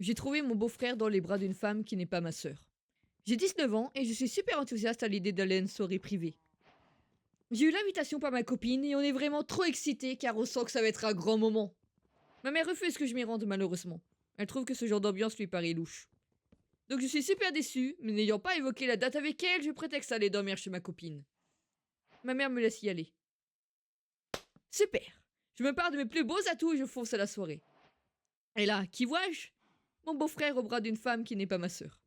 J'ai trouvé mon beau-frère dans les bras d'une femme qui n'est pas ma sœur. J'ai 19 ans et je suis super enthousiaste à l'idée d'aller à une soirée privée. J'ai eu l'invitation par ma copine et on est vraiment trop excités car on sent que ça va être un grand moment. Ma mère refuse que je m'y rende malheureusement. Elle trouve que ce genre d'ambiance lui paraît louche. Donc je suis super déçue, mais n'ayant pas évoqué la date avec elle, je prétexte à aller dormir chez ma copine. Ma mère me laisse y aller. Super. Je me pars de mes plus beaux atouts et je fonce à la soirée. Et là, qui vois-je? Mon beau-frère au bras d'une femme qui n'est pas ma sœur.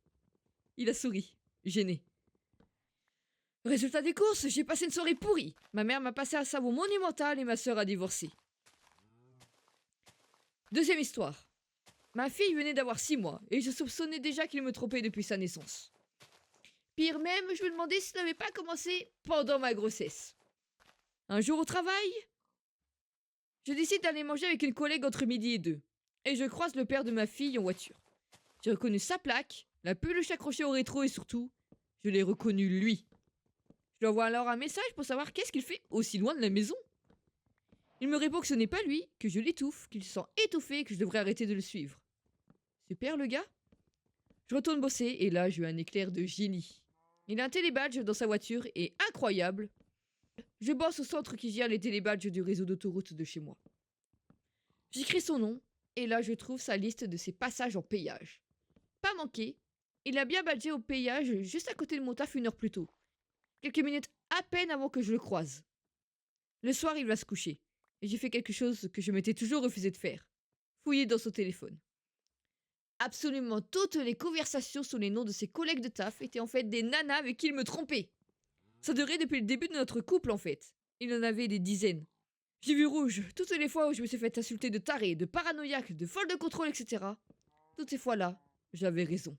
Il a souri, gêné. Résultat des courses, j'ai passé une soirée pourrie. Ma mère m'a passé un savon monumental et ma sœur a divorcé. Deuxième histoire. Ma fille venait d'avoir 6 mois et je soupçonnais déjà qu'il me trompait depuis sa naissance. Pire même, je me demandais si ça n'avait pas commencé pendant ma grossesse. Un jour au travail, je décide d'aller manger avec une collègue entre midi et 2. Et je croise le père de ma fille en voiture. J'ai reconnu sa plaque, la peluche accrochée au rétro et surtout, je l'ai reconnu lui. Je lui envoie alors un message pour savoir qu'est-ce qu'il fait aussi loin de la maison. Il me répond que ce n'est pas lui, que je l'étouffe, qu'il se sent étouffé et que je devrais arrêter de le suivre. Super le gars. Je retourne bosser et là j'ai eu un éclair de génie. Il a un télébadge dans sa voiture et incroyable. Je bosse au centre qui gère les télébadges du réseau d'autoroute de chez moi. J'écris son nom et là je trouve sa liste de ses passages en péage. Pas manqué, il a bien badgé au péage juste à côté de mon taf 1 heure plus tôt. Quelques minutes à peine avant que je le croise. Le soir, il va se coucher. Et j'ai fait quelque chose que je m'étais toujours refusé de faire. Fouiller dans son téléphone. Absolument toutes les conversations sous les noms de ses collègues de taf étaient en fait des nanas avec qui il me trompait. Ça durait depuis le début de notre couple en fait. Il en avait des dizaines. J'ai vu rouge toutes les fois où je me suis fait insulter de taré, de paranoïaque, de folle de contrôle, etc. Toutes ces fois-là, j'avais raison.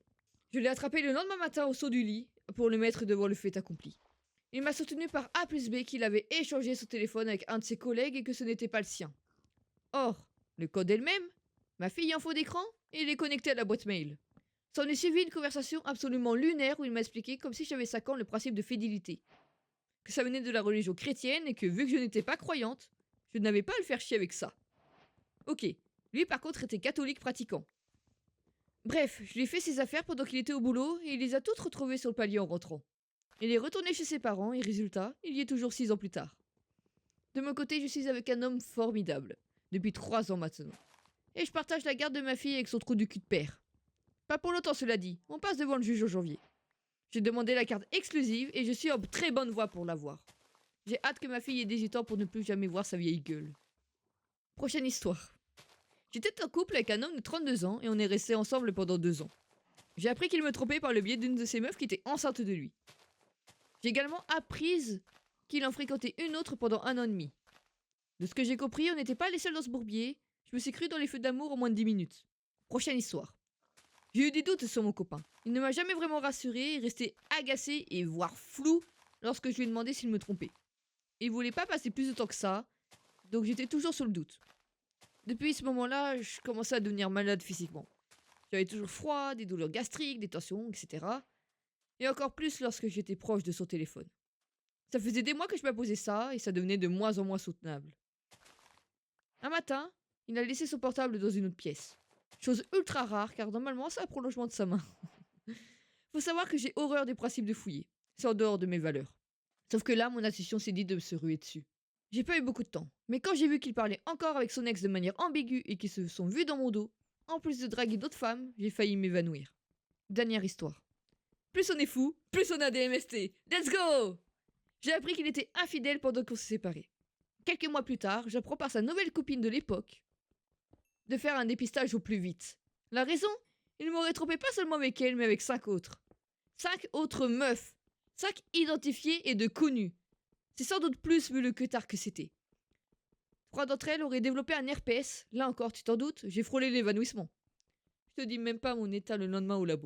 Je l'ai attrapé le lendemain matin au saut du lit pour le mettre devant le fait accompli. Il m'a soutenu par A plus B qu'il avait échangé son téléphone avec un de ses collègues et que ce n'était pas le sien. Or, le code est le même, ma fille en faux d'écran, et il est connecté à la boîte mail. S'en est suivi une conversation absolument lunaire où il m'a expliqué comme si j'avais 5 ans le principe de fidélité. Que ça venait de la religion chrétienne et que vu que je n'étais pas croyante, je n'avais pas à le faire chier avec ça. Ok, lui par contre était catholique pratiquant. Bref, je lui ai fait ses affaires pendant qu'il était au boulot et il les a toutes retrouvées sur le palier en rentrant. Il est retourné chez ses parents et résultat, il y est toujours 6 ans plus tard. De mon côté, je suis avec un homme formidable, depuis 3 ans maintenant. Et je partage la garde de ma fille avec son trou du cul de père. Pas pour longtemps cela dit, on passe devant le juge en janvier. J'ai demandé la carte exclusive et je suis en très bonne voie pour l'avoir. J'ai hâte que ma fille ait 18 ans pour ne plus jamais voir sa vieille gueule. Prochaine histoire. J'étais en couple avec un homme de 32 ans et on est restés ensemble pendant 2 ans. J'ai appris qu'il me trompait par le biais d'une de ses meufs qui était enceinte de lui. J'ai également appris qu'il en fréquentait une autre pendant 1 an et demi. De ce que j'ai compris, on n'était pas les seuls dans ce bourbier. Je me suis cru dans les feux d'amour en moins de 10 minutes. Prochaine histoire. J'ai eu des doutes sur mon copain. Il ne m'a jamais vraiment rassuré, resté agacé et voire flou lorsque je lui ai demandé s'il me trompait. Il voulait pas passer plus de temps que ça, donc j'étais toujours sur le doute. Depuis ce moment-là, je commençais à devenir malade physiquement. J'avais toujours froid, des douleurs gastriques, des tensions, etc. Et encore plus lorsque j'étais proche de son téléphone. Ça faisait des mois que je m'imposais ça et ça devenait de moins en moins soutenable. Un matin, il a laissé son portable dans une autre pièce. Chose ultra rare car normalement c'est un prolongement de sa main. Faut savoir que j'ai horreur des principes de fouiller. C'est en dehors de mes valeurs. Sauf que là, mon intuition s'est dit de se ruer dessus. J'ai pas eu beaucoup de temps, mais quand j'ai vu qu'il parlait encore avec son ex de manière ambiguë et qu'ils se sont vus dans mon dos, en plus de draguer d'autres femmes, j'ai failli m'évanouir. Dernière histoire. Plus on est fou, plus on a des MST. Let's go! J'ai appris qu'il était infidèle pendant qu'on s'est séparés. Quelques mois plus tard, j'apprends par sa nouvelle copine de l'époque de faire un dépistage au plus vite. La raison? Il m'aurait trompé pas seulement avec elle, mais avec 5 autres. 5 autres meufs. 5 identifiées et de connues. C'est sans doute plus vu le queutard que c'était. 3 d'entre elles auraient développé un herpès. Là encore, tu t'en doutes, j'ai frôlé l'évanouissement. Je te dis même pas mon état le lendemain au labo.